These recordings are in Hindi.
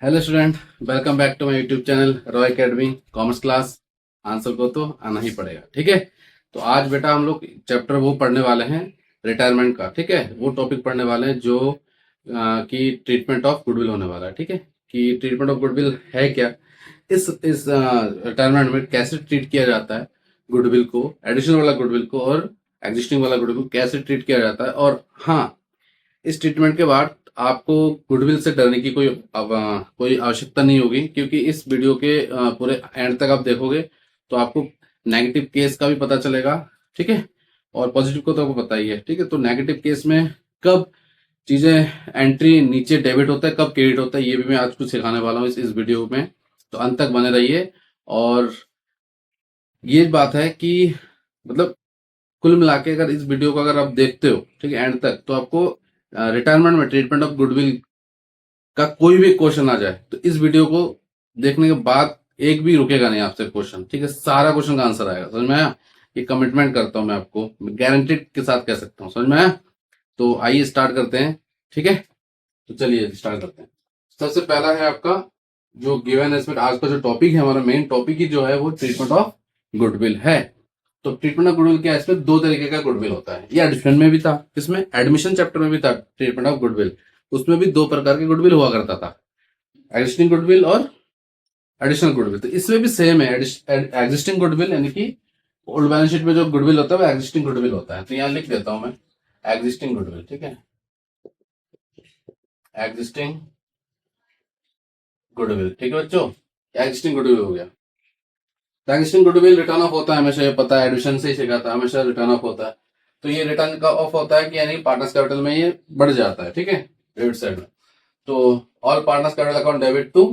Hello student, welcome back to my YouTube channel Roy academy commerce class. Answer को तो आना ही पड़ेगा, ठीक है। तो आज बेटा हम लोग चैप्टर वो पढ़ने वाले हैं रिटायरमेंट का, ठीक है। वो टॉपिक पढ़ने वाले हैं जो कि ट्रीटमेंट ऑफ गुडविल होने वाला है, ठीक है। कि ट्रीटमेंट ऑफ गुडविल है क्या, इस रिटायरमेंट में कैसे ट्रीट किया जाता है गुडविल को, एडिशनल वाला गुडविल को और एग्जिस्टिंग वाला गुडविल को कैसे ट्रीट किया जाता है। और हाँ, इस ट्रीटमेंट के बाद आपको गुडविल से डरने की कोई आवश्यकता नहीं होगी, क्योंकि इस वीडियो के पूरे एंड तक आप देखोगे तो आपको नेगेटिव केस का भी पता चलेगा, ठीक है। और पॉजिटिव को तो आपको पता ही है, ठीक है। तो नेगेटिव केस में कब चीजें एंट्री नीचे डेबिट होता है, कब क्रेडिट होता है, ये भी मैं आज कुछ सिखाने वाला हूँ इस वीडियो में। तो अंत तक बने रहिए। और ये बात है कि मतलब कुल मिला के अगर इस वीडियो को अगर आप देखते हो, ठीक है, एंड तक, तो आपको रिटायरमेंट में ट्रीटमेंट ऑफ गुडविल का कोई भी क्वेश्चन आ जाए तो इस वीडियो को देखने के बाद एक भी रुकेगा नहीं आपसे क्वेश्चन, ठीक है। सारा क्वेश्चन का आंसर आएगा, समझ में आया। ये कमिटमेंट करता हूं मैं आपको, गारंटेड के साथ कह सकता हूँ, समझ में आया। तो आइए स्टार्ट करते हैं, ठीक है। तो चलिए स्टार्ट करते हैं। सबसे पहला है आपका जो गिवन एस्पेक्ट, आज का जो टॉपिक है, हमारा मेन टॉपिक ही जो है वो ट्रीटमेंट ऑफ गुडविल है। तो ट्रीटमेंट ऑफ गुडविल के एस्पेक्ट दो तरीके का गुडविल होता है। ये एडमिशन में भी था, इसमें एडमिशन चैप्टर में भी था ट्रीटमेंट ऑफ गुडविल। उसमें भी दो प्रकार के गुडविल हुआ करता था, एग्जिस्टिंग गुडविल और एडिशनल गुडविल। तो इसमें भी सेम है, एग्जिस्टिंग गुडविल यानी कि ओल्ड बैलेंस शीट में जो गुडविल होता है वो एग्जिस्टिंग गुडविल होता है। तो यहां लिख देता हूं मैं एग्जिस्टिंग गुडविल, ठीक है। एग्जिस्टिंग गुडविल, ठीक है बच्चों। एग्जिस्टिंग गुडविल हो गया। तो एग्जिस्टिंग गुडविल रिटर्न ऑफ होता है हमेशा, ये पता है, एडमिशन से ही सीखा था, हमेशा रिटर्न ऑफ होता है। तो ये रिटर्न का ऑफ होता है कि यानी पार्टनर्स कैपिटल में ये बढ़ जाता है, ठीक है, डेबिट साइड में। तो all partners capital account debit to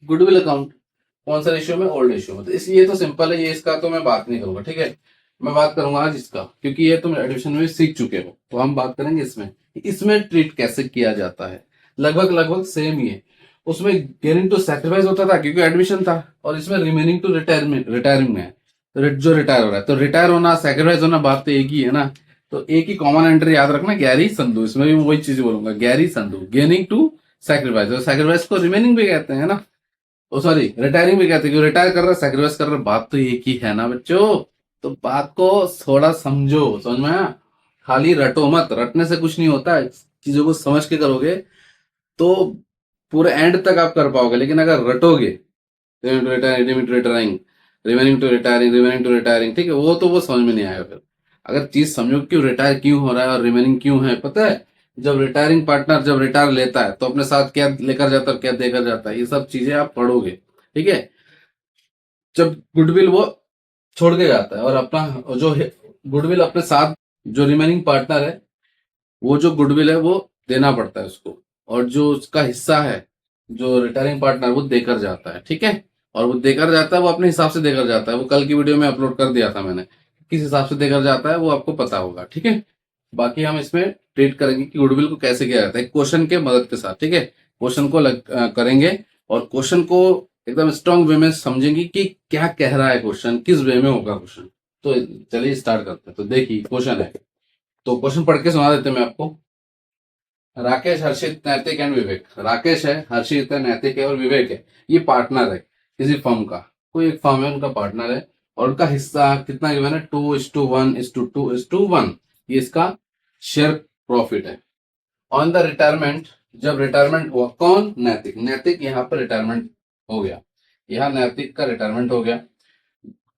goodwill account. कौन सा रेशियो में? ओल्ड रेशियो में। तो इसलिए तो सिंपल है, ये इसका तो मैं बात नहीं करूंगा, ठीक है। मैं बात करूंगा आज इसका, क्योंकि ये तुम एडमिशन में सीख चुके हो। तो हम बात करेंगे इसमें ट्रीट कैसे किया जाता है। लगभग लगभग सेम ही है। उसमें गेनिंग टू सैक्रिफाइस होता था क्योंकि एडमिशन था, और इसमें रिमेनिंग टू रिटायरिंग में है। तो जो रिटायर हो रहा है, तो रिटायर होना सैक्रिफाइस होना बात तो एक ही है ना। तो एक ही कॉमन एंट्री याद रखना, गैरी संधू। इसमें भी वही चीज बोलूंगा, Garry Sandhu, gaining to sacrifice. और सैक्रिफाइस को रिमेनिंग भी कहते हैं ना, ओ सॉरी रिटायरिंग भी कहते हैं, क्योंकि रिटायर कर रहा है, सैक्रिफाइस कर रहा है, बात तो एक ही है ना बच्चों। तो बात को थोड़ा समझो, समझ में आया। खाली रटो मत, रटने से कुछ नहीं होता है। चीजों को समझ के करोगे तो पूरे एंड तक आप कर पाओगे। लेकिन अगर रटोगे, retiring to retiring, remaining to retiring, remaining to retiring, ठीक है, वो समझ में नहीं आएगा फिर। अगर चीज समझो क्यों रिटायर क्यों हो रहा है और रिमेनिंग क्यों है, पता है। जब रिटायरिंग पार्टनर जब रिटायर लेता है तो अपने साथ क्या लेकर जाता है, क्या देकर जाता है, ये सब चीजें आप पढ़ोगे, ठीक है। जब गुडविल वो छोड़ के जाता है और अपना जो गुडविल अपने साथ, जो रिमेनिंग पार्टनर है, वो जो गुडविल है वो देना पड़ता है उसको। और जो उसका हिस्सा है, जो रिटायरिंग पार्टनर, वो देकर जाता है, ठीक है। और वो देकर जाता है, वो अपने हिसाब से देकर जाता है। वो कल की वीडियो में अपलोड कर दिया था मैंने, किस हिसाब से देकर जाता है वो आपको पता होगा, ठीक है। बाकी हम इसमें ट्रीट करेंगे कि गुडविल को कैसे किया जाता है, क्वेश्चन के मदद के साथ, ठीक है। क्वेश्चन को करेंगे और क्वेश्चन को एकदम स्ट्रांग वे में समझेंगे कि क्या कह रहा है क्वेश्चन, किस वे में होगा क्वेश्चन। तो चलिए स्टार्ट करते हैं। तो देखिए क्वेश्चन है, तो क्वेश्चन पढ़ के सुना देते हैं मैं आपको। राकेश, हर्षित, नैतिक एंड विवेक। राकेश है, हर्षित है, नैतिक है और विवेक है। ये पार्टनर है किसी फर्म का, कोई एक फर्म है, उनका पार्टनर है। और उनका हिस्सा कितना गिवन है? 2:1:2:1। ये इसका शेयर प्रॉफिट है। ऑन द रिटायरमेंट, जब रिटायरमेंट हुआ, कौन? नैतिक। नैतिक यहाँ पर रिटायरमेंट हो गया, यहाँ नैतिक का रिटायरमेंट हो गया।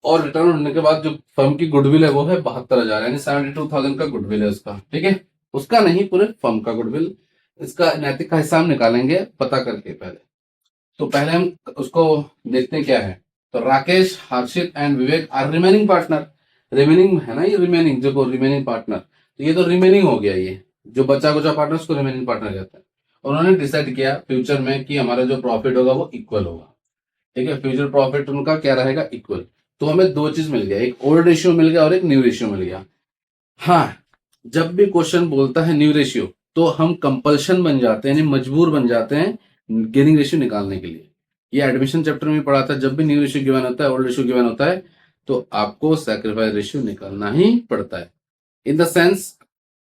और रिटायरमेंट होने के बाद जो फर्म की गुडविल है वो है 72,000, यानी 72,000 का गुडविल है उसका, ठीक है। उसका नहीं, पूरे फर्म का गुडविल। इसका नैतिक का हिस्सा हम निकालेंगे पता करके पहले। तो पहले हम उसको देखते हैं क्या है। तो Rakesh, Harshit and Vivek are remaining partner. Remaining है ना, ये रिमेनिंग, जो रिमेनिंग पार्टनर, तो ये तो रिमेनिंग हो गया। ये जो बचा कुचा पार्टनर उसको रिमेनिंग पार्टनर कहते हैं। उन्होंने डिसाइड किया फ्यूचर में कि हमारा जो प्रॉफिट होगा वो इक्वल होगा, ठीक है। फ्यूचर प्रॉफिट उनका क्या रहेगा? इक्वल। तो हमें दो चीज मिल गया, एक ओल्ड रेशियो मिल गया और एक न्यू रेशियो मिल गया। हाँ, जब भी क्वेश्चन बोलता है न्यू रेशियो तो हम कंपल्शन बन जाते हैं, यानी मजबूर बन जाते हैं गेनिंग रेशियो निकालने के लिए। ये एडमिशन चैप्टर में पढ़ा था, जब भी न्यू रेशियो गिवन होता है, ओल्ड रेशियो गिवन होता है, तो आपको सैक्रिफाइस रेशियो निकालना ही पड़ता है। इन द सेंस,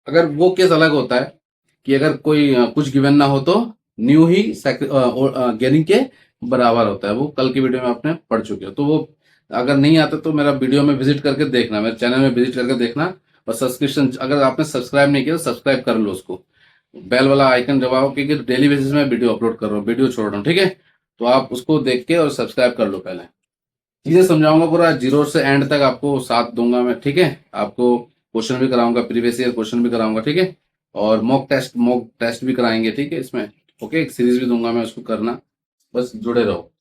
अगर वो केस अलग होता है कि अगर कोई कुछ गिवन ना हो तो न्यू ही गेनिंग के बराबर होता है। वो कल की वीडियो में आपने पढ़ चुके हो, तो वो अगर नहीं आता तो मेरा वीडियो में विजिट करके देखना, मेरे चैनल में विजिट करके देखना। और सब्सक्रिप्शन अगर आपने सब्सक्राइब नहीं किया तो सब्सक्राइब कर लो उसको, बेल वाला आइकन दबाओ, क्योंकि डेली बेसिस में वीडियो अपलोड कर रहा हूँ, वीडियो छोड़ रहा हूँ, ठीक है। तो आप उसको देख के और सब्सक्राइब कर लो। पहले चीजें समझाऊंगा पूरा जीरो से एंड तक, आपको साथ दूंगा मैं, ठीक है। आपको क्वेश्चन भी कराऊंगा, प्रीवियस ईयर क्वेश्चन भी कराऊंगा, ठीक है। और मॉक टेस्ट भी कराएंगे, ठीक है इसमें। ओके, एक सीरीज भी दूंगा मैं, उसको करना, बस जुड़े रहो।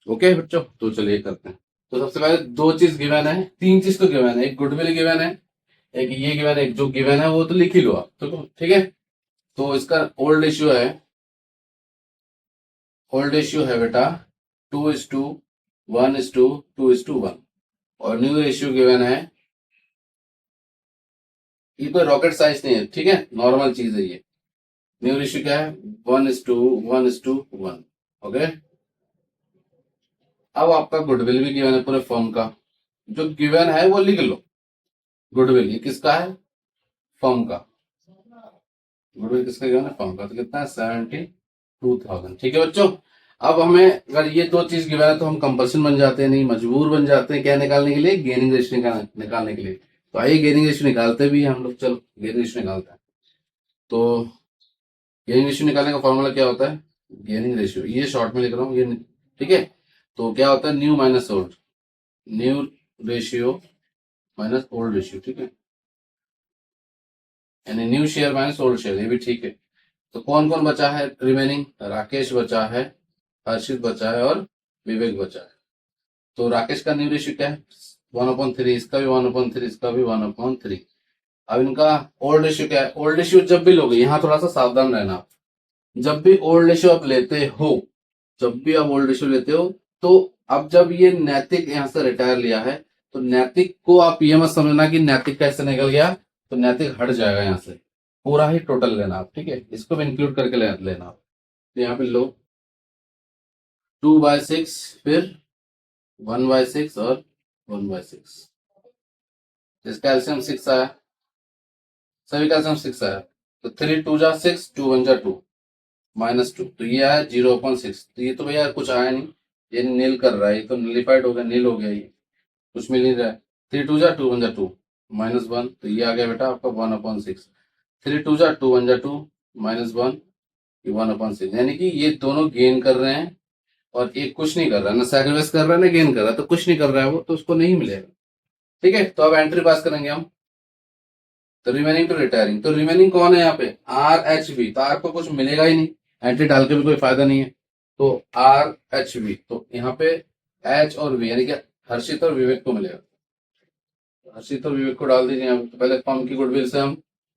ओके बच्चों, तो चलिए करते हैं। तो सबसे पहले दो चीज गिवन है, तीन चीज तो गिवन है, एक गुडविल गिवन है, एक ये गिवन है, एक जो गिवन है वो तो लिख ही लो आप, तो ठीक है। तो इसका ओल्ड रेशियो है बेटा 2:1:2:1। और न्यू रेशियो गिवन है, ये कोई रॉकेट साइंस नहीं है, ठीक है, नॉर्मल चीज है ये। न्यू रेशियो क्या है, 1:1:1। ओके। अब आपका गुडविल भी गिवन है पूरे फॉर्म का, जो गिवन है वो लिख लो। गुडविल ये किसका है, फॉर्म का। गुडविल किसका गिवन है, फॉर्म का। तो कितना है, 72,000, ठीक है बच्चों। अब हमें अगर ये दो चीज गिवन है तो हम कंपल्सन बन जाते हैं, नहीं मजबूर बन जाते हैं, क्या निकालने के लिए, गेनिंग रेशियो निकालने के लिए। तो आइए गेनिंग रेशियो निकालते भी हैं हम लोग, चलो गेनिंग रेशियो निकालते हैं। तो गेनिंग रेशियो निकालने का फॉर्मूला क्या होता है, गेनिंग रेशियो, ये शॉर्ट में लिख रहा हूँ ये, ठीक है। तो क्या होता है, new minus old, new ratio minus old ratio, ठीक है। यानी new share minus old share, ये भी ठीक है। तो कौन कौन बचा है रिमेनिंग, राकेश बचा है, हर्षित बचा है और विवेक बचा है। तो राकेश का न्यू रेशियो क्या है, 1/3, इसका भी 1/3, इसका भी 1/3। अब इनका ओल्ड रेशियो क्या है, ओल्ड रेशियो जब भी लोगे, यहाँ थोड़ा सा सावधान रहना आप, जब भी ओल्ड रेशियो आप लेते हो, जब भी आप ओल्ड रेशियो लेते हो, तो अब जब ये नैतिक यहाँ से रिटायर लिया है, तो नैतिक को आप ये मत समझना कि नैतिक कैसे निकल गया, तो नैतिक हट जाएगा यहाँ से, पूरा ही टोटल लेना आप, ठीक है। इसको भी इंक्लूड करके लेना आप। तो यहाँ पे लो 2/6, फिर 1/6 और 1/6। इसका एलसीएम 6 आया, सभी का एलसीएम 6 आया। तो 3 2 जा 6, 2 1 जा 2, -2, तो ये आया 0/6। तो ये तो भैया कुछ आया नहीं, ये नील कर रहा है, ये तो नीलिफाइड हो गया, नील हो गया, ये कुछ मिल नहीं रहा है। 3 2 जा 2 1 जा 2, -1, तो ये आ गया बेटा आपका 1/6। 3 2 जा 2 1 जा 2, -1, ये 1/6। यानी कि ये दोनों गेन कर रहे हैं और एक कुछ नहीं कर रहा है, ना सैक्रिफाइस कर रहा है ना गेन कर रहा है, तो कुछ नहीं कर रहा है वो, तो उसको नहीं मिलेगा, ठीक है। तो अब एंट्री पास करेंगे हम। तो रिमेनिंग टू रिटायरिंग, तो रिमेनिंग कौन है यहाँ पे, RHV, तो आपको कुछ मिलेगा ही नहीं, एंट्री डाल के भी कोई फायदा नहीं है। तो RHV, तो यहाँ पे H और V, यानी कि हर्षित और विवेक को मिलेगा। हर्षित और विवेक को डाल दीजिए यहाँ पे। तो पहले फर्म की गुडविल से हम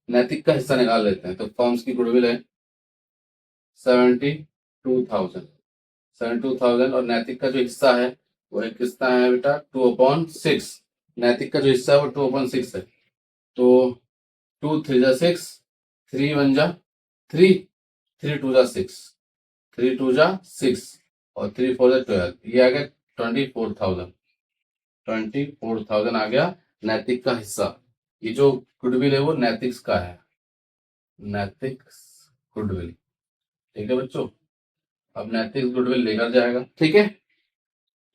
नैतिक का हिस्सा निकाल लेते हैं। तो फर्म्स की गुडविल है 72,000, 72,000, और नैतिक का जो हिस्सा है वो एक कितना है बेटा, 2/6। नैतिक का जो हिस्सा है वो 2/6 है। तो 2 3 जा 6, 3 1 जा 3, 3 2 जा 6, 3 2 जा 6, और 3 4 जा 12, ये आ गया 24,000, 24,000 आ गया नैतिक का हिस्सा। ये जो गुडविल है वो नैतिक का है, नैतिक गुडविल, ठीक है बच्चों। अब नैतिक गुडविल लेकर जाएगा, ठीक है।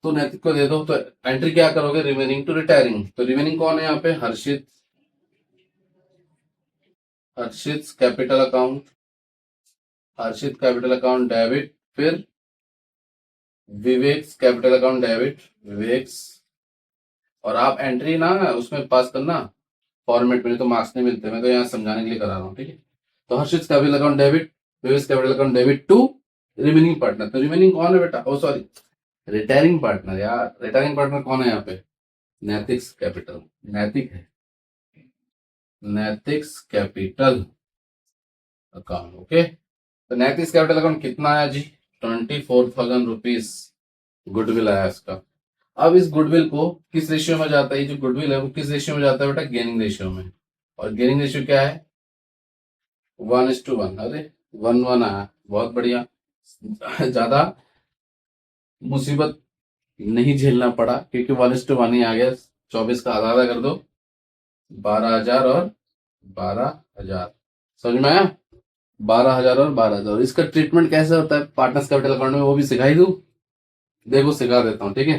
तो नैतिक को दे दो, तो एंट्री क्या करोगे, रिमेनिंग टू रिटायरिंग। तो रिमेनिंग कौन है यहाँ पे, हर्षित, हर्षित कैपिटल अकाउंट, हर्षित कैपिटल अकाउंट डेबिट, फिर vivax capital account debit, vivax. और आप एंट्री ना उसमें पास करना फॉर्मेट में, तो मार्क्स नहीं मिलते, मैं तो यहाँ समझाने के लिए करा रहा हूँ, ठीक है। तो Harshit capital account debit, Vivek's capital account debit to remaining partner. तो रिमेनिंग कौन है बेटा, ओ सॉरी, रिटायरिंग पार्टनर, यार रिटायरिंग पार्टनर कौन है यहाँ पे, नैतिक्स कैपिटल, नैतिक है, नैतिक्स कैपिटल अकाउंट, ओके। तो नैतिक्स कैपिटल अकाउंट कितना आया जी, 24,000 रुपीज गुडविल आया इसका। अब इस गुडविल को किस रेशियो में जाता है, ये जो गुडविल है वो किस रेशियो में जाता है बेटा, गेनिंग रेशियो में। और गेनिंग रेशियो क्या है, 1:1। अरे 1:1 आया, बहुत बढ़िया, ज्यादा मुसीबत नहीं झेलना पड़ा, क्योंकि 1:1 ही आ गया। 24 का आधा कर दो, 12,000 और 12,000, समझ में आया। 12,000 और 12,000। इसका ट्रीटमेंट कैसे होता है पार्टनर्स कैपिटल अकाउंट में, वो भी सिखाई दूं? देखो सिखा देता हूँ, ठीक है,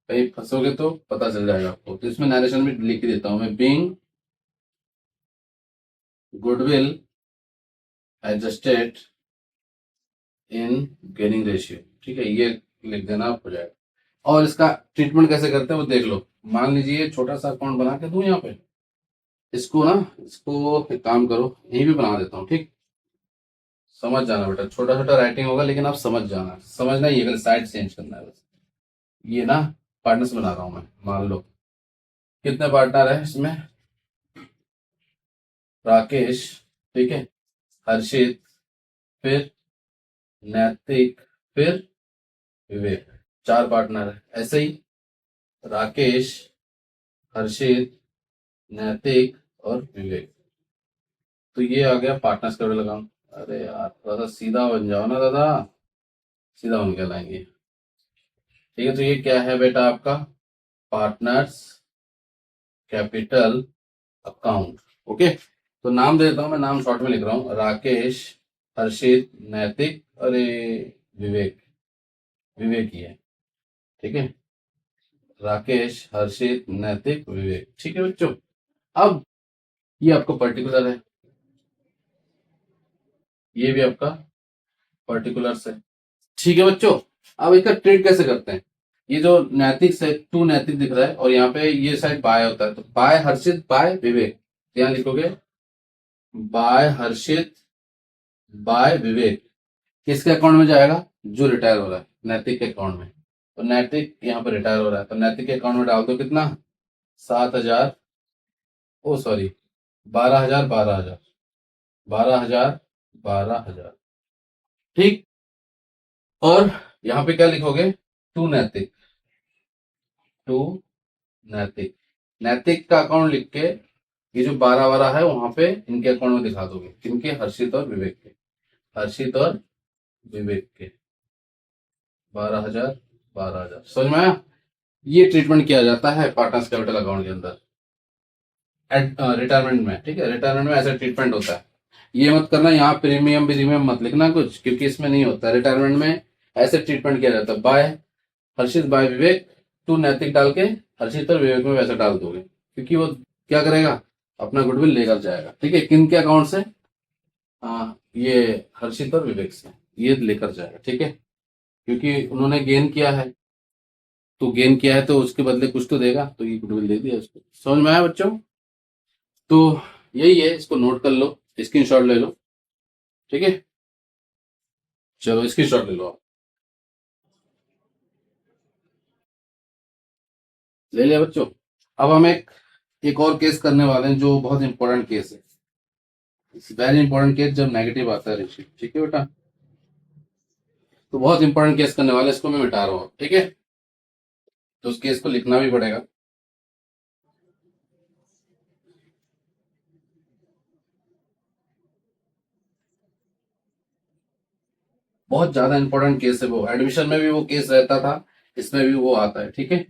कहीं फंसोगे तो पता चल जाएगा आपको। तो इसमें नरेशन में लिख के देता हूँ मैं, being goodwill adjusted in gaining ratio, ठीक है, ये लिख देना, आप हो जाएगा। और इसका ट्रीटमेंट कैसे करते हैं वो देख लो। मान लीजिए छोटा सा अकाउंट बना के दूं यहाँ पे, इसको ना, इसको एक काम करो, यहीं भी बना देता हूँ, ठीक। समझ जाना बेटा, छोटा छोटा राइटिंग होगा लेकिन आप समझ जाना, समझना ही है, साइड चेंज करना है बस। ये ना पार्टनर्स बना रहा हूं मैं, मान लो कितने पार्टनर है इसमें, राकेश, ठीक है, हर्षित, फिर नैतिक, फिर विवेक, 4 पार्टनर है। ऐसे ही राकेश, हर्षित, नैतिक और विवेक। तो ये आ गया पार्टनर्स का लगाऊं। अरे यार थोड़ा सा सीधा बन जाओ ना दादा, सीधा बन के लाएंगे, ठीक है। तो ये क्या है बेटा आपका, पार्टनर्स कैपिटल अकाउंट, ओके। तो नाम दे देता हूं मैं, नाम शॉर्ट में लिख रहा हूं, राकेश, हर्षित, नैतिक, अरे विवेक, विवेक ही है, ठीक है, राकेश, हर्षित, नैतिक, विवेक, ठीक है बच्चों। अब ये आपका पर्टिकुलर है, ये भी आपका पर्टिकुलर्स है, ठीक है बच्चों। अब इसका ट्रेड कैसे करते हैं, ये जो नैतिक से टू नैतिक दिख रहा है और यहाँ पे ये साइड बाय होता है, तो बाय हर्षित बाय विवेक, यहाँ लिखोगे बाय हर्षित बाय विवेक, किसके अकाउंट में जाएगा, जो रिटायर हो रहा है, नैतिक के अकाउंट में। तो नैतिक यहाँ पे रिटायर हो रहा है, तो नैतिक के अकाउंट में डाल दो कितना, 7,000, ओ सॉरी 12,000, 12,000, 12,000, 12,000, ठीक। और यहाँ पे क्या लिखोगे, टू नैतिक, टू नैतिक, नैतिक का अकाउंट लिख के ये जो 12 12 है वहां पे इनके अकाउंट में दिखा दोगे, किनके, हर्षित और विवेक के, हर्षित और विवेक के 12,000, 12,000, समझ में आया। ये ट्रीटमेंट किया जाता है पार्टनर्स कैपिटल अकाउंट के अंदर रिटायरमेंट में, ठीक है, रिटायरमेंट में ऐसा ट्रीटमेंट होता है। ये मत करना यहाँ प्रीमियम प्रीमियम मत लिखना कुछ, क्योंकि इसमें नहीं होता, रिटायरमेंट में ऐसे ट्रीटमेंट किया जाता है, by Harshit by Vivek, to Naitik डाल के हर्षित और विवेक में वैसा डाल दोगे, क्योंकि वो क्या करेगा, अपना गुडविल लेकर जाएगा, ठीक है, किन के अकाउंट से, ये हर्षित और विवेक से ये लेकर जाएगा, ठीक है, क्योंकि उन्होंने गेन किया है, तो गेन किया है तो उसके बदले कुछ तो देगा, तो ये गुडविल दे दिया उसको। समझ में आया बच्चों। तो यही है, इसको नोट कर लो, स्क्रीनशॉट ले लो, ठीक है, चलो स्क्रीनशॉट ले लो आप, ले लिया बच्चों। अब हम एक और केस करने वाले हैं जो बहुत इंपॉर्टेंट केस है, वेरी इंपॉर्टेंट केस, जब नेगेटिव आता है ऋषि, ठीक है बेटा। तो बहुत इंपॉर्टेंट केस करने वाले, इसको मैं मिटा रहा हूँ, ठीक है, तो उस केस को लिखना भी पड़ेगा। बहुत ज्यादा इंपॉर्टेंट केस है वो, एडमिशन में भी वो केस रहता था, इसमें भी वो आता है, ठीक है।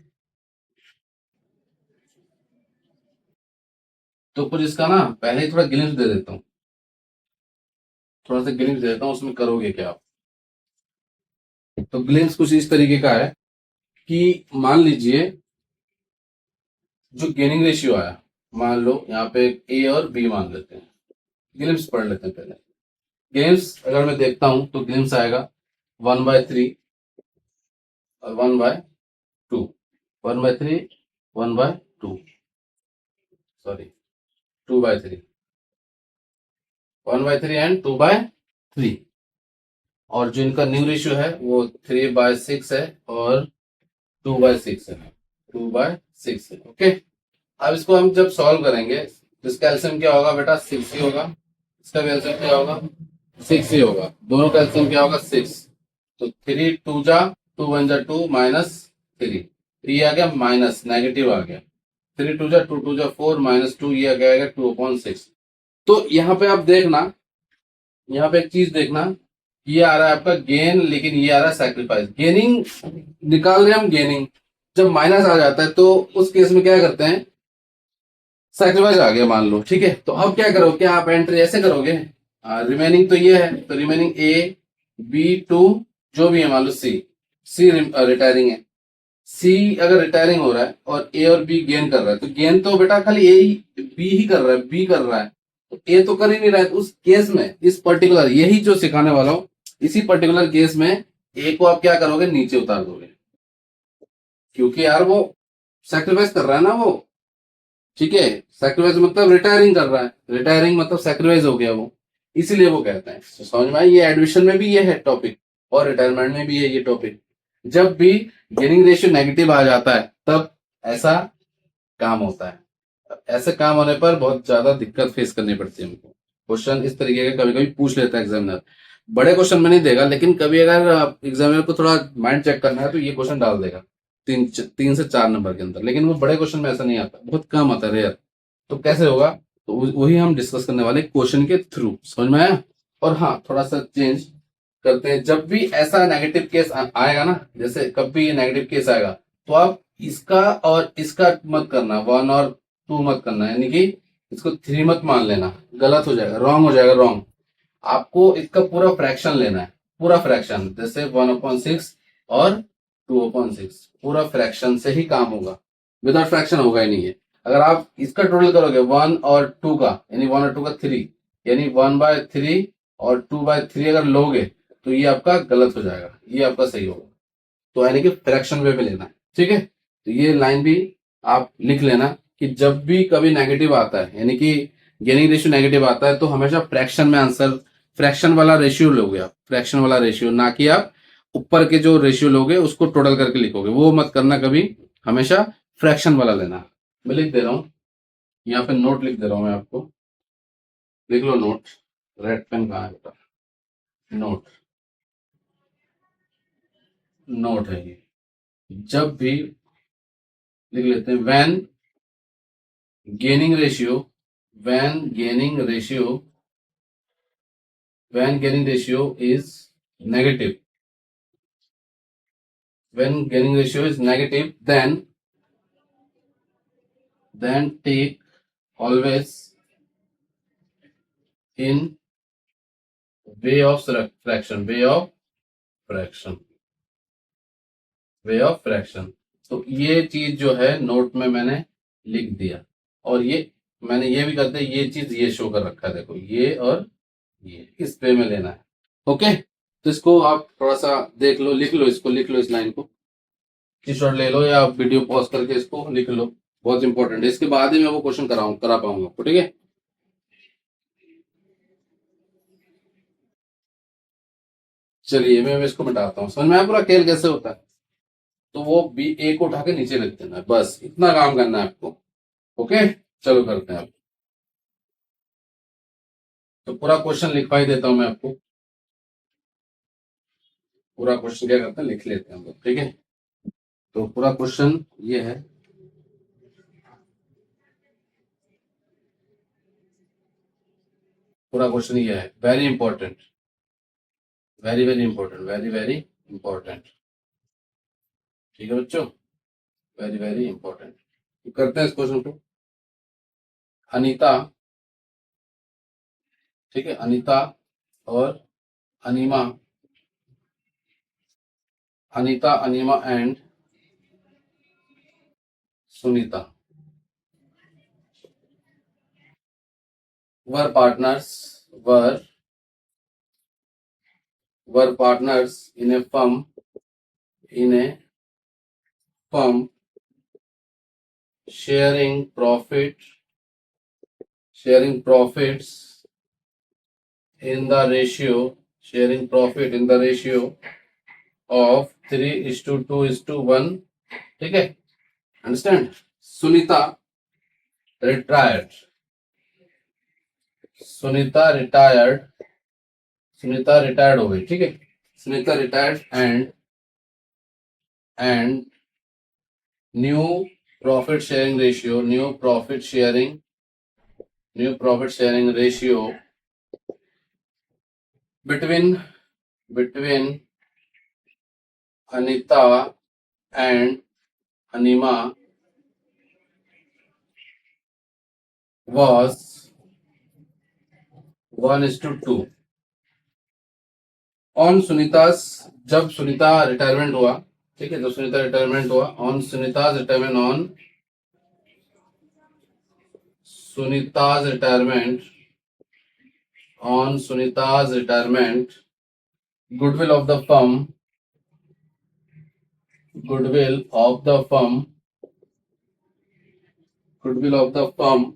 तो कुछ इसका ना पहले ही थोड़ा ग्लिम्स दे देता हूँ, थोड़ा सा ग्लिम्स दे देता हूँ, उसमें करोगे क्या आप। तो ग्लिम्स कुछ इस तरीके का है कि मान लीजिए जो गेनिंग रेशियो आया, मान लो यहाँ पे ए और बी मान लेते हैं, ग्लिम्स पढ़ लेते हैं पहले। ग्लिम्स अगर मैं देखता हूं तो ग्लिम्स आएगा 1/3 और 1/2, 1/3, 1/2, सॉरी 2/3, 1/3 एंड 2/3। और जो इनका न्यू रेशियो है वो 3/6 है और 2/6 है, 2/6 है, ओके। अब इसको हम जब सॉल्व करेंगे तो इसका एलसीएम क्या होगा बेटा, 6 ही होगा, इसका भी एलसीएम क्या होगा, 6 ही होगा, दोनों का एलसीएम क्या होगा, 6। तो 3 2 जा 2 1 जा 2 -3, तो ये आ गया माइनस, नेगेटिव आ गया, 3 2 जा 2 2 जा 4 -2, ये आ गया 2/6। तो यहाँ पे आप देखना, यहाँ पे एक चीज देखना, ये आ रहा है आपका गेन, लेकिन ये आ रहा है सैक्रिफाइस, गेनिंग निकाल रहे हैं हम, गेनिंग जब माइनस आ जाता है तो उस केस में क्या करते हैं, सैक्रिफाइस आ गया मान लो, ठीक है। तो अब क्या करोगे, क्या आप एंट्री ऐसे करोगे, रिमेनिंग तो ये है, तो रिमेनिंग ए बी टू जो भी है, मान लो सी रिटायरिंग है। सी अगर रिटायरिंग हो रहा है और ए और बी गेन कर रहा है, तो गेन तो बेटा खाली ए ही, बी ही कर रहा है, बी कर रहा है, तो ए तो कर ही नहीं रहा है। तो उस केस में इस पर्टिकुलर, यही जो सिखाने वाला हूं, इसी पर्टिकुलर केस में ए को आप क्या करोगे, नीचे उतार दोगे, क्योंकि यार वो सेक्रीफाइस कर रहा है ना वो। ठीक है, सैक्रिफाइस मतलब रिटायरिंग कर रहा है, रिटायरिंग मतलब सैक्रिफाइस हो गया वो, इसीलिए वो कहते हैं। तो समझ में आई, ये एडमिशन में भी ये है टॉपिक और रिटायरमेंट में भी है ये टॉपिक। जब भी गेनिंग रेशियो नेगेटिव आ जाता है तब ऐसा काम होता है। ऐसे काम होने पर बहुत ज्यादा दिक्कत फेस करनी पड़ती है हमको। क्वेश्चन इस तरीके का कभी कभी पूछ लेता है एग्जामिनर, बड़े क्वेश्चन में नहीं देगा, लेकिन कभी अगर एग्जामिनर को थोड़ा माइंड चेक करना है तो ये क्वेश्चन डाल देगा 3 से 4 नंबर के अंदर, लेकिन वो बड़े क्वेश्चन में ऐसा नहीं आता, बहुत कम आता है, रेयर। तो कैसे होगा, तो वही हम डिस्कस करने वाले क्वेश्चन के थ्रू। समझ में आया। और हाँ, थोड़ा सा चेंज करते हैं, जब भी ऐसा नेगेटिव केस आएगा ना, जैसे कभी ये नेगेटिव केस आएगा, तो आप इसका और इसका मत करना, 1 और 2 मत करना, यानी कि इसको 3 मत मान लेना, गलत हो जाएगा, रॉन्ग हो जाएगा, रॉन्ग। आपको इसका पूरा फ्रैक्शन लेना है, पूरा फ्रैक्शन, जैसे 1/6 और 2/6, पूरा फ्रैक्शन से ही काम होगा, विदाउट फ्रैक्शन होगा ही नहीं है। अगर आप इसका टोटल करोगे 1 और 2 का, यानी 1 और 2 का 3, यानी 1/3 और 2/3 अगर लोगे, तो ये आपका गलत हो जाएगा, ये आपका सही होगा। तो यानी कि फ्रैक्शन वे में लेना है। ठीक है, तो ये लाइन भी आप लिख लेना कि जब भी कभी नेगेटिव आता है, यानी कि गेनिंग रेशियो नेगेटिव आता है, तो हमेशा फ्रैक्शन में आंसर, फ्रैक्शन वाला रेशियो लोगे आप, फ्रैक्शन वाला रेशियो, ना कि आप ऊपर के जो रेशियो लोगे उसको टोटल करके लिखोगे, वो मत करना कभी, हमेशा फ्रैक्शन वाला लेना। मैं लिख दे रहा हूं, यहाँ पे नोट लिख दे रहा हूं मैं आपको, लिख लो नोट। रेड पेन कहाँ है बेटा, नोट, नोट है ये। जब भी लिख लेते हैं, gaining ratio when gaining ratio when gaining ratio is negative, when gaining ratio is negative, then take always in way of fraction, fraction way of fraction। तो ये चीज जो है नोट में मैंने लिख दिया, और ये मैंने ये भी कर दिया, ये चीज ये शो कर रखा है, देखो ये और ये इस पे में लेना है। ओके, तो इसको आप थोड़ा सा देख लो, लिख लो, इसको लिख लो, इस लाइन को स्क्रीनशॉट ले लो, या वीडियो पॉज करके इसको लिख लो, बहुत इंपॉर्टेंट है। इसके बाद ही मैं वो क्वेश्चन करा पाऊंगा आपको। ठीक है, चलिए मैं इसको मिटाता हूँ, समझ में आया पूरा खेल कैसे होता है। तो वो बी ए को उठा के नीचे रख देना है, बस इतना काम करना है आपको। ओके, चलो करते हैं आप। तो पूरा क्वेश्चन लिखवा ही देता हूं मैं आपको, पूरा क्वेश्चन क्या करते हैं, लिख लेते हैं हम लोग। ठीक है, तो पूरा क्वेश्चन ये है, पूरा क्वेश्चन ये है, very important, very very important, very very important. ठीक है बच्चों, वेरी वेरी इंपॉर्टेंट। तो करते हैं इस क्वेश्चन को। अनीता, ठीक है, अनीता और Anima, Anita, Anima and Sunita were partners, were were partners in a firm sharing profits in the ratio, sharing profit in the ratio of 3:2:1। ठीक है, understand. Sunita retired, Sunita retired, Sunita retired हो गई। ठीक है, Sunita retired and new profit sharing ratio, new profit sharing ratio between Anita and Anima was 1:2। On Sunita's, जब सुनीता रिटायरमेंट हुआ, ठीक है, जब सुनीता रिटायरमेंट हुआ, on Sunita's retirement, on Sunita's retirement, on Sunita's retirement, goodwill of the firm, goodwill of the firm, goodwill of the firm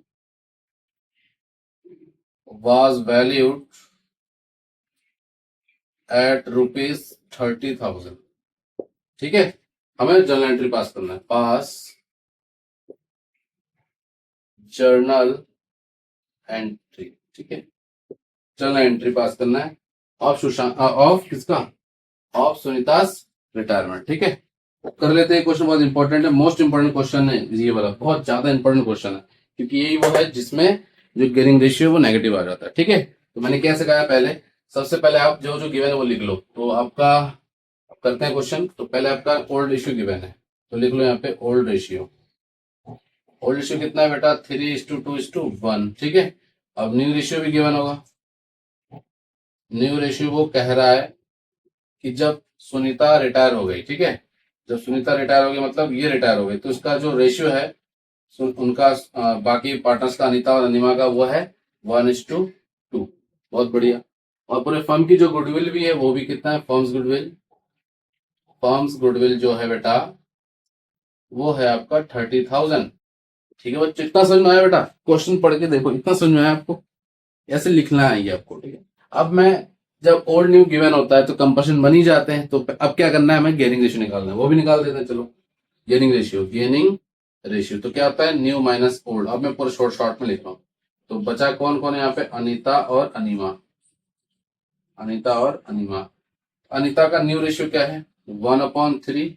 was valued at ₹30,000। ठीक है, हमें जर्नल एंट्री पास करना है, पास जर्नल एंट्री, ठीक है, जर्नल एंट्री पास करना है ऑफ सुशांत, ऑफ किसका, ऑफ सुनीतास रिटायरमेंट। ठीक है, कर लेते हैं। क्वेश्चन बहुत इंपॉर्टेंट है, मोस्ट इंपॉर्टेंट क्वेश्चन है ये वाला, बहुत ज्यादा इंपॉर्टेंट क्वेश्चन है, क्योंकि यही वो है जिसमें जो गियरिंग रेशियो वो नेगेटिव आ जाता है। ठीक है, तो मैंने क्या सिखाया, पहले सबसे पहले आप जो जो गिवन है वो लिख लो। तो आपका करते हैं क्वेश्चन, तो पहले आपका ओल्ड रेशियो गिवन है, तो लिख लो यहाँ पे ओल्ड रेशियो। ओल्ड रेशियो कितना है बेटा, 3:2:1। ठीक है, अब न्यू रेशियो भी गिवन होगा। न्यू रेशियो वो कह रहा है कि जब सुनीता रिटायर हो गई, ठीक है, जब सुनीता रिटायर हो गई मतलब ये रिटायर हो गई, तो इसका जो रेशियो है उनका बाकी पार्टनर्स का, अनीता और अनिमा का, वो है 1:2। बहुत बढ़िया। और पूरे फर्म की जो गुडविल भी है वो भी कितना है, फर्म्स गुडविल, फर्म्स गुडविल जो है बेटा वो है आपका 30,000। ठीक है बच्चों, इतना समझ में आया बेटा, क्वेश्चन पढ़ के देखो, इतना समझ में आया आपको, ऐसे लिखना है ये आपको। ठीक है, अब मैं जब ओल्ड न्यू गिवन होता है तो कंपल्शन बन ही जाते हैं, तो अब क्या करना है, हमें गेनिंग रेशियो निकालना है, वो भी निकाल देते हैं। चलो, गेनिंग रेशियो, गेनिंग रेशियो तो क्या होता है, न्यू माइनस ओल्ड। अब मैं पूरा शॉर्ट शॉर्ट में लिख रहा हूँ। तो बचा कौन कौन है यहाँ पे, अनीता और अनिमा, अनीता और अनिमा। अनीता का न्यू रेशियो क्या है, 1/3,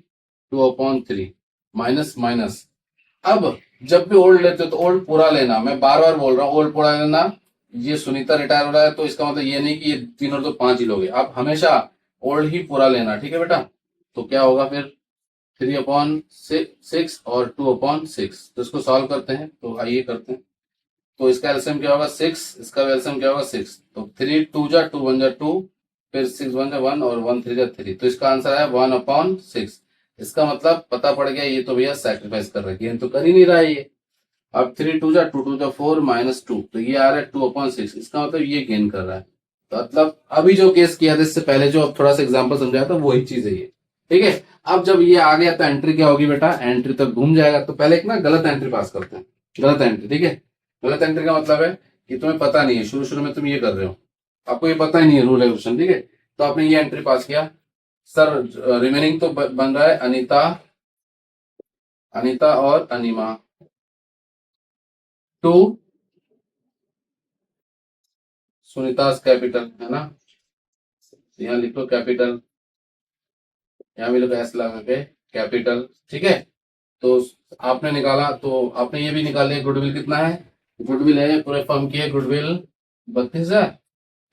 2/3, माइनस माइनस। अब जब भी ओल्ड लेते हो तो ओल्ड पूरा लेना, मैं बार बार बोल रहा हूँ ओल्ड पूरा लेना। ये सुनीता रिटायर हो रहा है तो इसका मतलब ये नहीं कि ये 3 और 2 5 ही लोगे, आप हमेशा ओल्ड ही पूरा लेना। ठीक है बेटा, तो क्या होगा फिर, 3/6 और 2/6। तो इसको सॉल्व करते हैं, तो आइए करते हैं। तो इसका एलसीएम क्या होगा 6, इसका एलसीएम क्या होगा 6। तो 3 2 2 फिर 6 1 और 1 3 तो इसका आंसर है 1/6। इसका मतलब पता पड़ गया, ये तो भैया सैक्रिफाइस कर रहा है, गेन तो कर ही नहीं रहा है ये। अब 3 2 2 4 -2, तो ये आ रहा है 2/6, इसका मतलब ये गेन कर रहा है। तो मतलब अभी जो केस किया था इससे पहले जो थोड़ा सा एग्जांपल समझाया था वही चीज है ये। ठीक है, अब जब ये आ गया तो एंट्री क्या होगी बेटा, एंट्री तक घूम जाएगा। तो पहले एक ना गलत एंट्री पास करते हैं, गलत एंट्री। ठीक है, गलत एंट्री का मतलब है कि तुम्हें पता नहीं है, शुरू शुरू में तुम ये कर रहे हो, आपको ये पता ही नहीं है रूल रेगुलेशन। ठीक है, तो आपने ये एंट्री पास किया, सर रिमेनिंग तो बन रहा है अनीता, अनीता और अनिमा, 2 सुनीताज कैपिटल, है ना, यहाँ लिख लो कैपिटल, यहाँ भी लिखो एस लगा के कैपिटल। ठीक है, तो आपने निकाला, तो आपने ये भी निकाल लिया, गुडविल कितना है, गुडविल है पूरे फर्म की है गुडविल 32,000,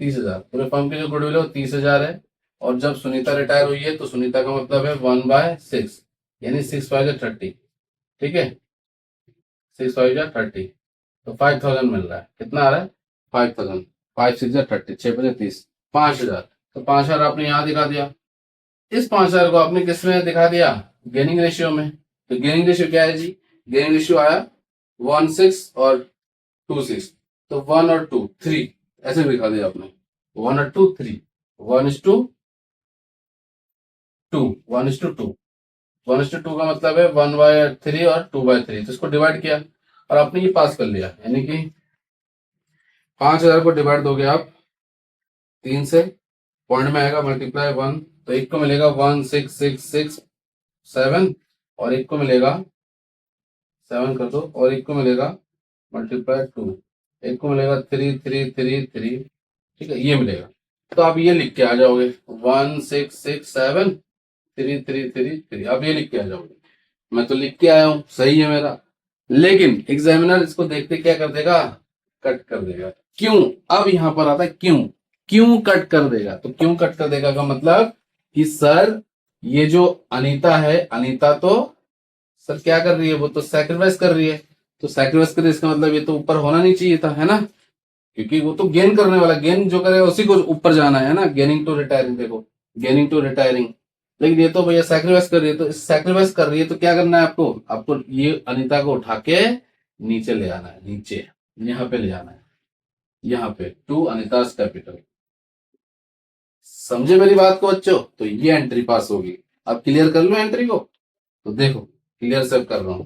30,000, पूरे फर्म की जो गुडविल है वो 30,000 है। और जब सुनीता रिटायर हुई है तो सुनीता का मतलब है 1/6, यानी 6×5 = 30। ठीक है, 6×5 = 30, तो 5,000 मिल रहा है। कितना आ रहा है, 5,000, 5×6 = 30, 6×5 = 30, 5,000। तो 5,000 आपने यहाँ दिखा दिया, इस 5,000 को आपने किस में दिखा दिया, गेनिंग रेशियो में। तो गेनिंग रेशियो क्या है जी, गेनिंग रेशियो आया 1/6 और 2/6, तो 1 और 2 3 ऐसे दिखा दिया आपने, 1 और 2 3, 1:2, 1:2, 1:2 का मतलब है 1/3 और 2/3, तो इसको डिवाइड किया और आपने ये पास कर लिया, यानी कि 5,000 को डिवाइड दोगे आप 3 से, पॉइंट में आएगा मल्टीप्लाई 1, तो एक को मिलेगा 16667 और एक को मिलेगा 7 कर दो, और एक को मिलेगा मल्टीप्लाई 2, एक को मिलेगा 3 3 3 3। ठीक है, ये मिलेगा। तो आप ये लिख के आ जाओगे 1667333, आप ये लिख के आ जाओगे। मैं तो लिख के आया हूं, सही है मेरा, लेकिन एग्जामिनर इसको देखते क्या कर देगा, कट कर देगा। क्यों, अब यहां पर आता है क्यों, क्यों कट कर देगा। तो क्यों कट कर देगा का मतलब कि सर ये जो अनीता है, अनीता तो सर क्या कर रही है, वो तो सैक्रिफाइस कर रही है, तो सैक्रिफाइस कर रही है, इसका मतलब ये तो ऊपर होना नहीं चाहिए था, है ना। क्योंकि वो तो गेन करने वाला, गेन जो करेगा उसी को ऊपर जाना है ना, गेनिंग टू रिटायरिंग, देखो गेनिंग टू रिटायरिंग। लेकिन ये तो भैया सैक्रिफाइस कर रही है, तो सैक्रिफाइस कर रही है तो क्या करना है आपको, आपको ये अनीता को उठा के नीचे ले आना है, नीचे यहाँ पे ले आना है, यहाँ पे टू अनीता's कैपिटल। समझे मेरी बात को बच्चों? तो ये एंट्री पास होगी। अब क्लियर कर लो एंट्री को, तो देखो क्लियर से कर रहा हूं,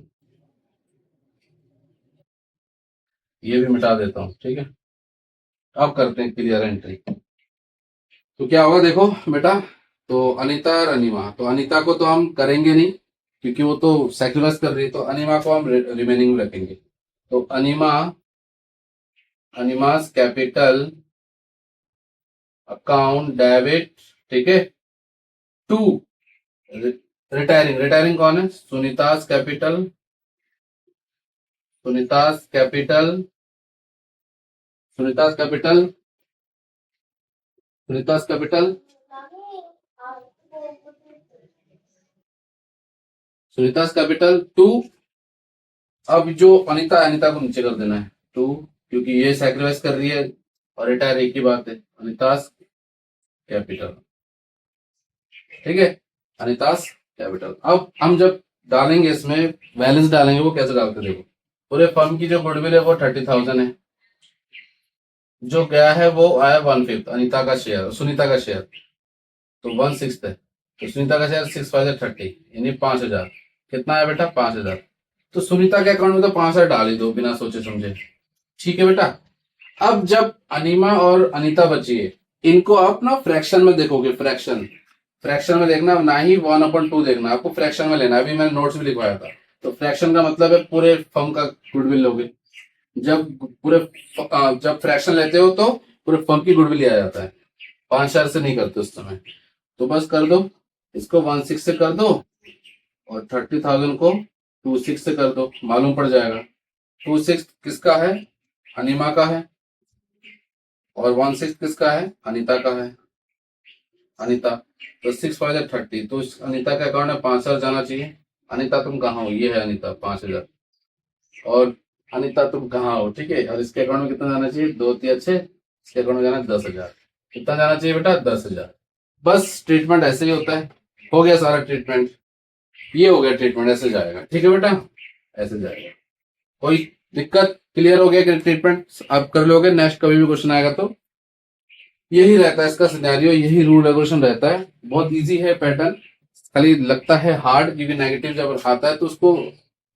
ये भी मिटा देता हूं, ठीक है। अब करते हैं क्लियर एंट्री। तो क्या होगा देखो बेटा, तो अनीता और अनिमा, तो अनीता को तो हम करेंगे नहीं क्योंकि वो तो सैक्रिफाइस कर रही है, तो अनिमा को हम रिमेनिंग में रखेंगे। तो Anima, Anima's capital account debit, ठीक है, टू रिटायरिंग, रिटायरिंग कौन है, Sunita's capital, Sunita's capital, Sunita's capital, Sunita's capital, Sunita's capital to. अब जो अनीता है, अनीता को नीचे कर देना है टू, क्योंकि ये सैक्रिफाइस कर रही है और रिटायर एक ही बात है, अनीतास कैपिटल, ठीक है, अनीतास कैपिटल। अब हम जब डालेंगे इसमें बैलेंस डालेंगे, वो कैसे डालते देखो, पूरे फर्म की जो गुडविल है वो 30,000 है, जो गया है वो आया 1/5 अनीता का शेयर, सुनीता का शेयर तो 1/6 है, तो सुनीता का शेयर 6 5 30 यानी 5,000, कितना है बेटा 5,000। तो सुनीता के अकाउंट में तो 5,000 डाल ही दो बिना सोचे समझे, ठीक है बेटा। अब जब अनिमा और अनीता बची है, इनको आप ना फ्रैक्शन में देखोगे, फ्रैक्शन, फ्रैक्शन में देखना, ना ही 1/2 देखना, आपको फ्रैक्शन में लेना, अभी मैंने नोट्स भी लिखवाया था। तो फ्रैक्शन का मतलब है पूरे फर्म का गुडविल लोगे, जब पूरे जब फ्रैक्शन लेते हो तो पूरे फर्म की गुडविल लिया जाता है, 5,000 से नहीं करते उस समय। तो बस कर दो, इसको 1/6 से कर दो और 30,000 को 2/6 से कर दो, मालूम पड़ जाएगा। 2/6 किसका है, अनिमा का है, और 1/6 किसका है, अनीता का है, अनीता। तो 6 5 30, तो अनीता के अकाउंट में 5,000 जाना चाहिए। अनीता तुम कहाँ हो, ये है अनीता 5,000, और अनीता तुम कहाँ हो, ठीक है। और इसके अकाउंट में कितना जाना चाहिए, 2 3 6, इसके अकाउंट में जाना है 10,000। कितना जाना चाहिए बेटा, 10,000। बस ट्रीटमेंट ऐसे ही होता है, हो गया सारा ट्रीटमेंट, ये हो गया ट्रीटमेंट, ऐसे जाएगा, ठीक है बेटा, ऐसे जाएगा। कोई दिक्कत, क्लियर हो गया कि ट्रीटमेंट आप कर लोगे, नेक्स्ट कभी भी क्वेश्चन आएगा तो यही रहता है इसका सिनेरियो, यही रूल रेगुलेशन रहता है, बहुत इजी है पैटर्न। खाली लगता है हार्ड क्योंकि नेगेटिव जब आता है तो उसको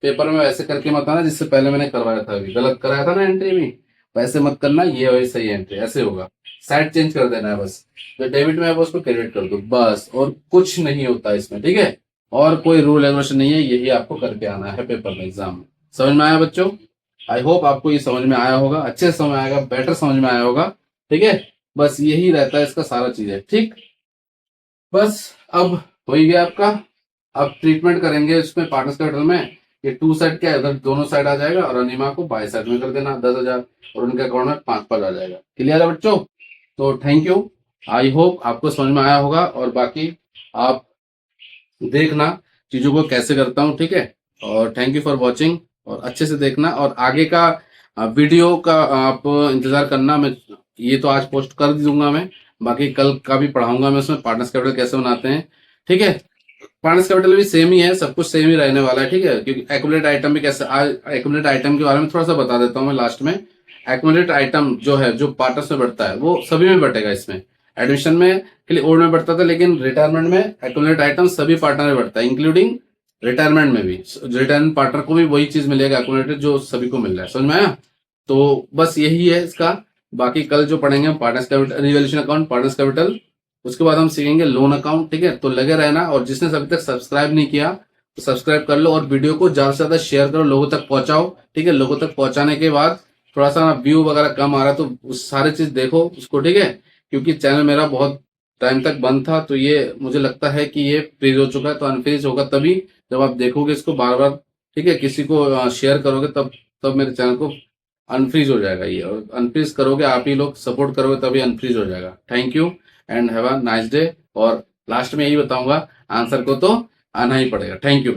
पेपर में वैसे करके मत आना जिससे पहले मैंने करवाया था, अभी गलत कराया था ना एंट्री में, वैसे मत करना, ये वही सही एंट्री, ऐसे होगा, साइड चेंज कर देना है बस, जो डेबिट में है वो उसको क्रेडिट कर दो बस, और कुछ नहीं होता इसमें, ठीक है। और कोई रूल रेगुलेशन नहीं है, यही आपको करके आना है पेपर में, एग्जाम में। समझ में आया बच्चों? आई होप आपको ये समझ में आया होगा, अच्छे से समझ में आएगा, बेटर समझ में आया होगा, ठीक है। बस यही रहता है इसका सारा चीज है, ठीक। बस अब हो ही गया आपका। अब ट्रीटमेंट करेंगे इसमें पार्टनर्स कैपिटल में, ये 2 साइड क्या है, इधर दोनों साइड आ जाएगा, और अनिमा को बाई साइड में कर देना 10,000, और उनके अकाउंट में 5 आ जाएगा। क्लियर है बच्चों? तो थैंक यू, आई होप आपको समझ में आया होगा, और बाकी आप देखना चीजों को कैसे करता हूँ, ठीक है। और थैंक यू फॉर वॉचिंग, और अच्छे से देखना, और आगे का वीडियो का आप इंतजार करना, मैं ये तो आज पोस्ट कर दूंगा मैं, बाकी कल का भी पढ़ाऊंगा मैं उसमें पार्टनर्स कैपिटल कैसे बनाते हैं, ठीक है। पार्टनर्स कैपिटल भी सेम ही है, सब कुछ सेम ही रहने वाला है, ठीक है। क्योंकि एक्यूमुलेट आइटम भी कैसे, आज एक्यूमुलेट आइटम के बारे में थोड़ा सा बता देता हूँ मैं लास्ट में। एक्यूमुलेट आइटम जो है, जो पार्टनर्स में बढ़ता है, वो सभी में बढ़ेगा इसमें। एडमिशन में के लिए ओल्ड में बढ़ता था, लेकिन रिटायरमेंट में एक्यूमुलेट आइटम सभी पार्टनर में बढ़ता है, इंक्लूडिंग रिटायरमेंट में भी। रिटायरमेंट पार्टनर को भी वही चीज मिलेगा एक्यूमुलेटेड जो सभी को मिल रहा है, समझ में आया? तो बस यही है इसका। बाकी कल जो पढ़ेंगे हम partners capital, revaluation account, partners capital, उसके बाद हम सीखेंगे लोन अकाउंट, ठीक है। तो लगे रहना, और जिसने अभी तक सब्सक्राइब नहीं किया तो सब्सक्राइब कर लो, और वीडियो को ज्यादा से ज्यादा शेयर करो, लोगों तक पहुंचाओ, ठीक है। लोगों तक पहुंचाने के बाद थोड़ा सा व्यू वगैरह कम आ रहा है तो उस सारी चीज देखो उसको, ठीक है। क्योंकि चैनल मेरा बहुत टाइम तक बंद था, तो ये मुझे लगता है कि ये फ्रीज हो चुका है, तो अनफ्रीज होगा तभी जब आप देखोगे इसको बार बार, ठीक है, किसी को शेयर करोगे तब तब मेरे चैनल को अनफ्रीज हो जाएगा ये, और अनफ्रीज करोगे आप ही लोग सपोर्ट करोगे तभी अनफ्रीज हो जाएगा। Thank you and have a nice day. और लास्ट में यही बताऊंगा, आंसर को तो आना ही पड़ेगा। Thank you.